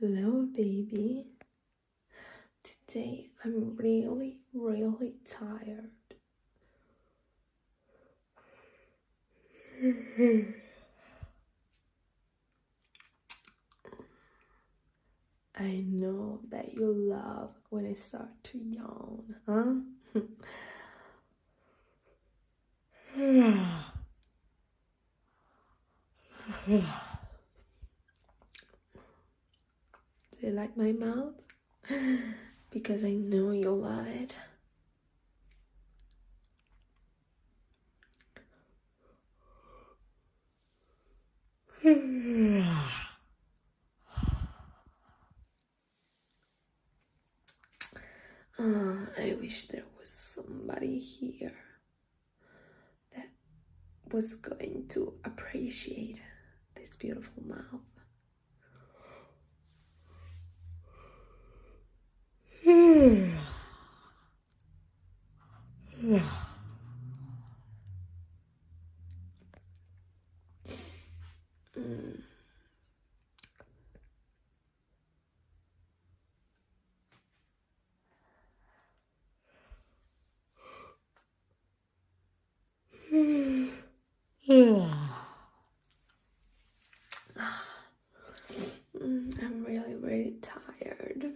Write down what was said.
Hello, baby. Today I'm really, really tired. I know that you love when I start to yawn, huh? Do you like my mouth? Because I know you love it. I wish there was somebody here that was going to appreciate this beautiful mouth. I'm really, really tired.